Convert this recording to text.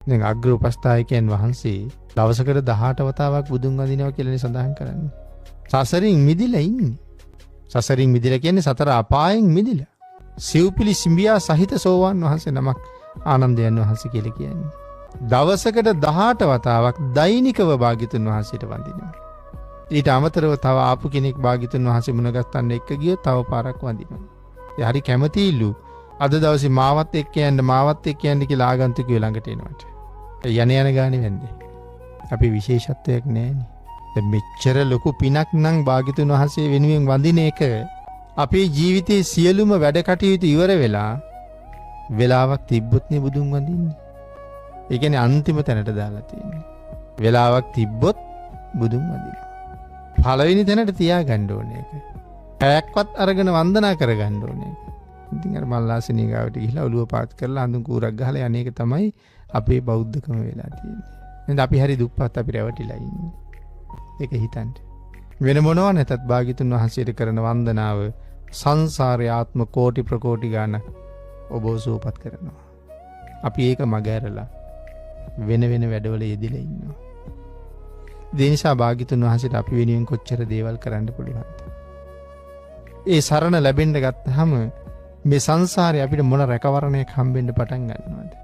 දැන් අග්‍ර උපස්ථායකයන් වහන්සේ දවසකට 18 වතාවක් බුදුන් වඳිනවා කියලා සඳහන් කරන්නේ. සසරින් මිදිලා ඉන්නේ. සසරින් මිදිලා කියන්නේ සතර අපායෙන් මිදිලා. සිව්පිලි සිඹියා සහිත සෝවාන් වහන්සේ නමක් ආනන්දයන් වහන්සේ කියලා කියන්නේ. දවසකට 18 වතාවක් දෛනිකව භාග්‍යතුන් වහන්සේට වඳිනවා. ඊට අමතරව තව ආපු කෙනෙක් භාග්‍යතුන් වහන්සේ මුණගස්සන්න එක්ක ගියොත් තව පාරක් වඳිනවා. ඒ හරි කැමතියිලු අද දවසේ මාවත් එක්ක යන්න කියලා ආගන්තුකයෝ ළඟට එනවට. යන ගානේ වෙන්නේ. අපි විශේෂත්වයක් නැහැනේ. දැන් මෙච්චර ලොකු පිනක් නම් භාග්‍යතුන් වහන්සේ වෙනුවෙන් වඳින එක අපේ ජීවිතයේ සියලුම වැඩ කටයුතු ඉවර වෙලා වෙලාවක් තිබ්බොත් නේ බුදුන් වඳින්නේ. ඒ කියන්නේ අන්තිම තැනට දාලා තියෙන්නේ. වෙලාවක් තිබ්බොත් බුදුන් වඳිනවා. පළවෙනි තැනට තියාගන්න ඕනේ ඒක. පැයක්වත් අරගෙන වන්දනා කරගන්න ඕනේ. ඉතින් අර මල්ලාසනී ගාවට ගිහිලා ඔළුව පාත් කරලා අඳුන් කූරක් ගහලා යන්නේක තමයි අපේ බෞද්ධකම වෙලා තියෙන්නේ. නේද? අපි හරි දුප්පත් අපි රැවටිලා ඉන්නේ. ඒක හිතන්න. වෙන මොනවා නැතත් භාග්‍යතුන් වහන්සේට කරන වන්දනාව සංසාරේ ආත්ම කෝටි ප්‍රකෝටි ගාන ඔබ සුවපත් කරනවා. අපි ඒක මගහැරලා වෙන වෙන වැඩවල යෙදিলা ඉන්නවා. ඒ නිසා භාග්‍යතුන් වහන්සේට අපි වෙනුවෙන් කොච්චර දේවල් කරන්න පුළුවන්ද? ඒ සරණ ලැබෙන්න ගත්තාම මේ සංසාරේ අපිට මොන රැකවරණයක් හම්බෙන්න පටන් ගන්නවද?